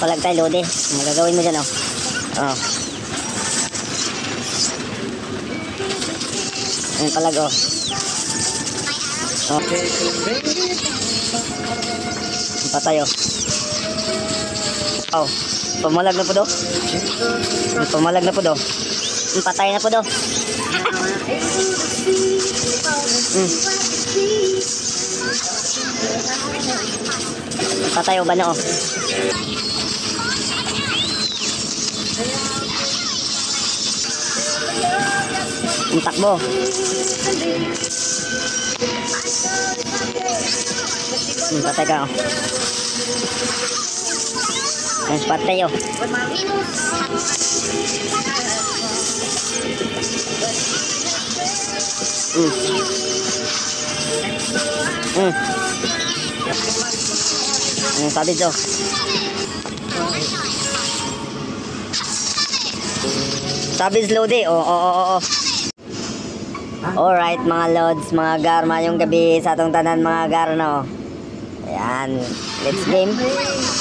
Palag tayo, Lodi. Magagawin mo dyan, oh. Oh. Ang palag, oh. Oh. Patay, oh. Oh. Pamalag na po do. Pamalag na po do. Patay na po do. Patay o ba na, oh. Takbo. Patay ka, oh. Patay, oh. Sabi so. Sabi Lodi. Oo. Alright mga lods, mga gar, mayong gabi sa atong tanan mga gar, no. Ayan, let's game.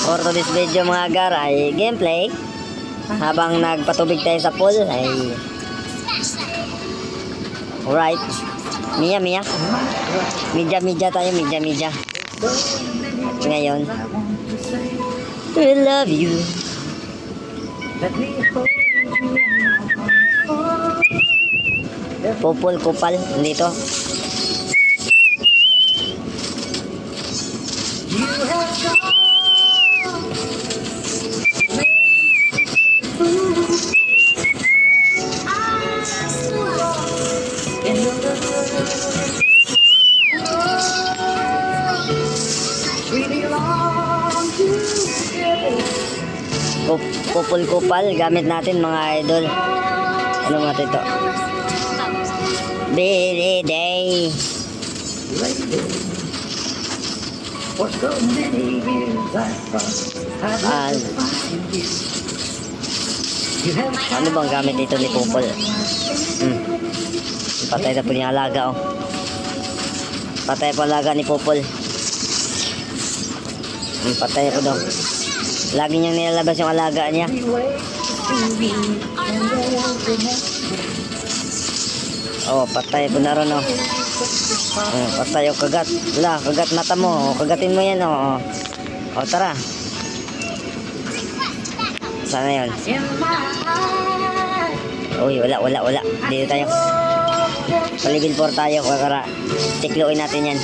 For to this video mga gar ay gameplay. Habang nagpatubig tayo sa pool ay alright. Mia. Midya tayo, midya. Ngayon, we love you. Popol kupal dito. Popol kupal gamit natin mga idol. Ano nga ito? Billy Day. Ano bang gamit dito ni Popol? Patay na po niya alaga, oh. Patay po alaga ni Popol. Patay po daw. Lagi niyang nilalabas yung alaga niya. Oh, patay po na ron, oh. Patay o kagat. Kagat mata mo. Kagatin mo yan, oh. Oh, tara. Sana yun. Uy, wala. Dito tayo. Palibil 4 tayo. Kaya tikluin natin yan.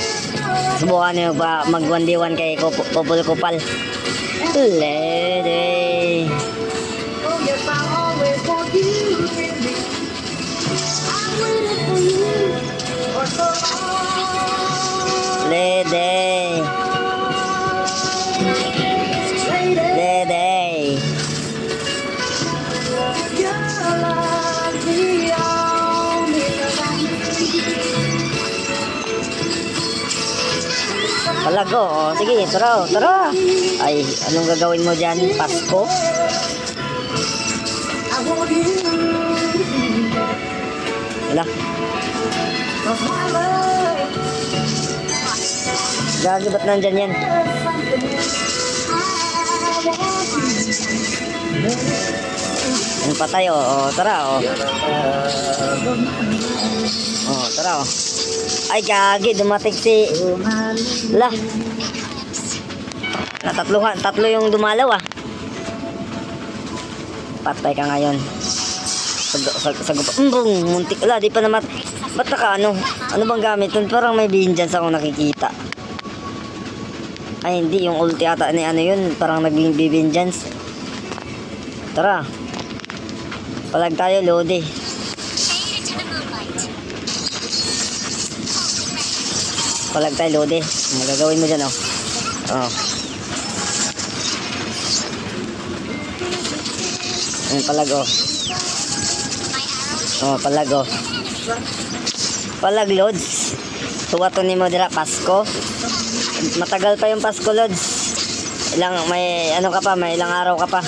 Subukan nyo mag 1v1 kay Popol Kupal. Lady. Palago, oh. Sige, tara. Ay, anong gagawin mo dyan? Pasko? Wala. Gagi, ba't nandyan yan? Ang patay, oh. Tara, oh. Oh, tara, oh. Ay, gagi, dumating si... Lah. Tatlo yung dumalaw, ah. Patay ka ngayon. Muntik. Wala, di pa naman. Ba't naka ano? Ano bang gamit? Parang may vengeance ako nakikita. Ay, hindi. Yung ulti ata ni ano yun. Parang nag-vengeance. Tara. Palag tayo, Lodi. Palag tayo, Lodi. Magagawin mo dyan, oh. Oh. Ang palag, oh. Oh, palag, oh. Palag, Lods. Tuwato ni mo dira, Pasko. Matagal pa yung Pasko, Lods. May ano ka pa, may ilang araw ka pa.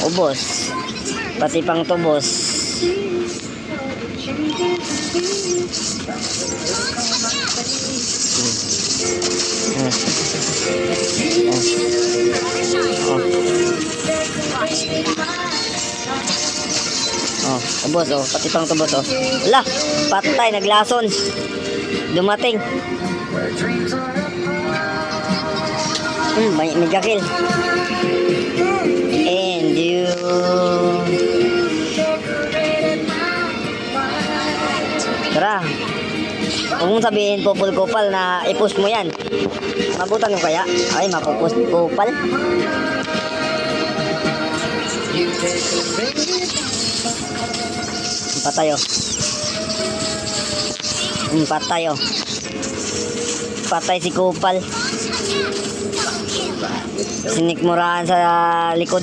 Ubos. Pati pang tubos. Tubos, oh. Pati pang tubos, oh. Ala, patay, naglason. Dumating. Mega kill. And you... Tara. Huwag mong sabihin, Popol-Kopal, na i-post mo yan. Mabutan mo kaya? Ay, mapupost Kopal. Patay, oh. Patay, oh. Patay si Kopal. Sinikmuraan sa likod.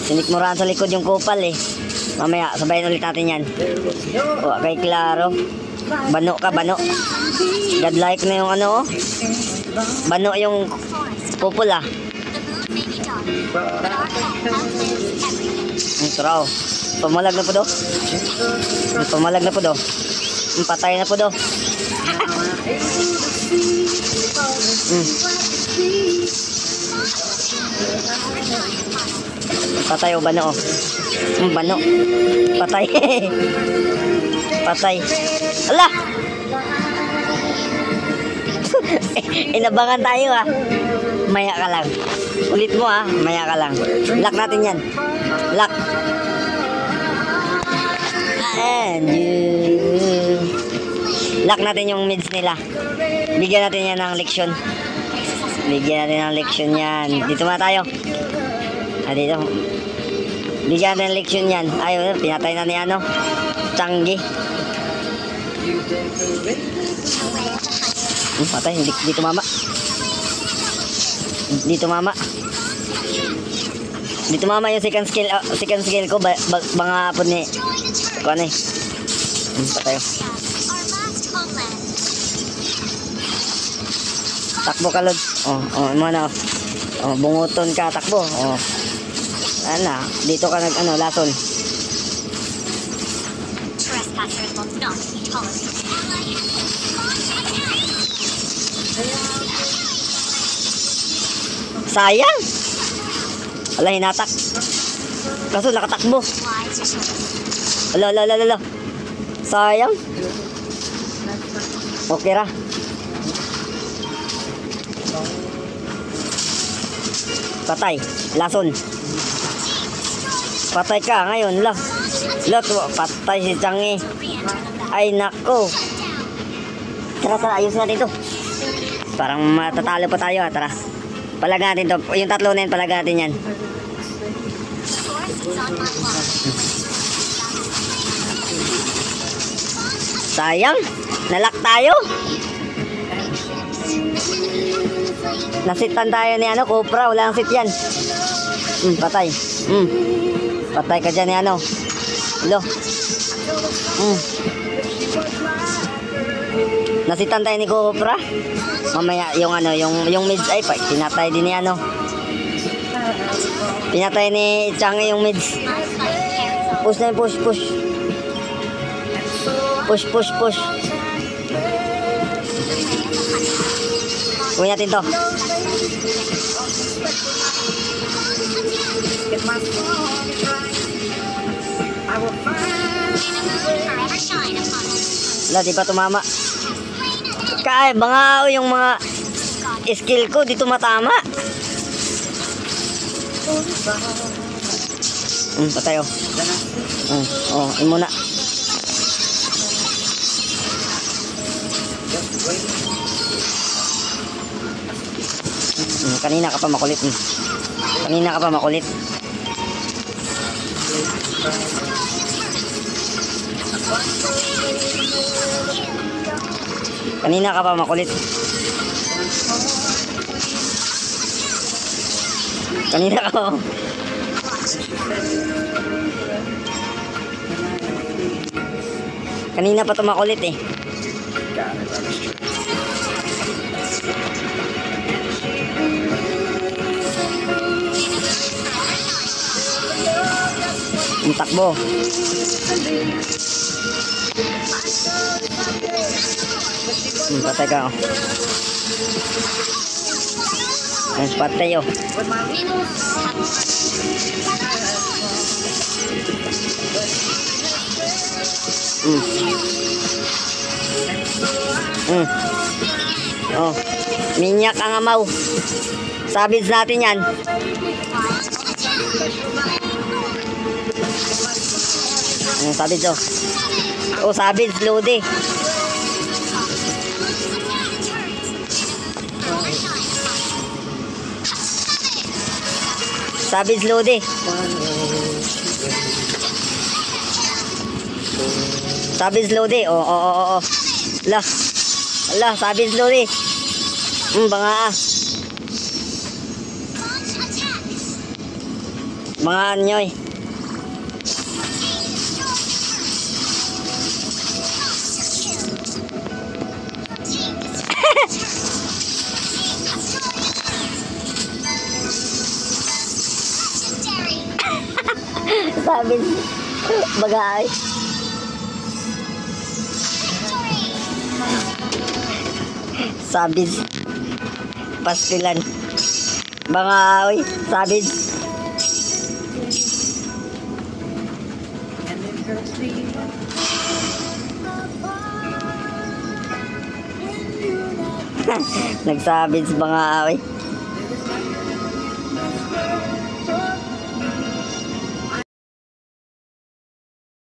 Sinikmuraan sa likod yung Kopal, eh. Mamaya, sabayin ulit natin yan. O, kay Claro. Bano ka, bano. Godlike na yung ano, oh. Bano yung Popol, ah. Tara, oh. Pamalag na po do. Pamalag na po do. Patay na po do. Patay, oh, bano, oh. Bano. Patay. Patay. Ala! Inabangan tayo, ah. Maya ka lang. Ulit mo, ah. Maya ka lang. Lock natin yan. Lock. And you... Lock natin yung mids nila. Bigyan natin yan ng leksyon. Bigyan natin ng leksyon yan. Dito muna tayo. Dito. Bigyan natin ng leksyon yan. Ayun, pinatay na ni ano. Changi. Patay, hindi tumama. Hindi tumama. Hindi tumama yung second skill ko. Banga po ni... Kung ano eh. Patay. Takbo ka, Lod. Ano. Bunguton ka, takbo. Ano, dito ka lason. Sayang. Wala, hinatak. Kaso nakatakbo. Ala. Sayang. Okay ra. Patay. Lason. Patay ka ngayon, la. Patay si Changi. Ay, nako. Tara, ayos natin ito. Parang matatalo pa tayo, ha. Tara. Palag natin to. Yung tatlo na yun, palag natin yan. Sayang. Nalak tayo. Nasitan tayo ni ano, Cobra. Wala ang sit yan. Patay. Patay ka dyan ni ano. Lo. Nasitan tayo ni Cobra. Mamaya yung ano, yung mids ay pa. Pinatay din ni ano. Pinatay ni Changi yung mids. Push na yung push. Push. Gawin natin to. Wala, di pa tumama. Kaya, banga yung mga skill ko, di tumatama. Patay, oh. Yun muna. Kanina ka pa makulit. Kanina ka pa makulit. Kanina ka pa makulit. Kanina ka pa. Kanina pa tumakulit eh. Takbo. Patay ka, oh. Patay, oh. Oh, minyak ang amaw. Savage natin yan. Savage oh. Oh, savage Lodi. Savage Lodi. Savage Lodi. Oh. Lah. Ala, Savage Lodi. Banga ah. Mga anyoy. Savage. Bagay. Savage. Pastilan. Mga oy, Savage. Nagsabits mga oy.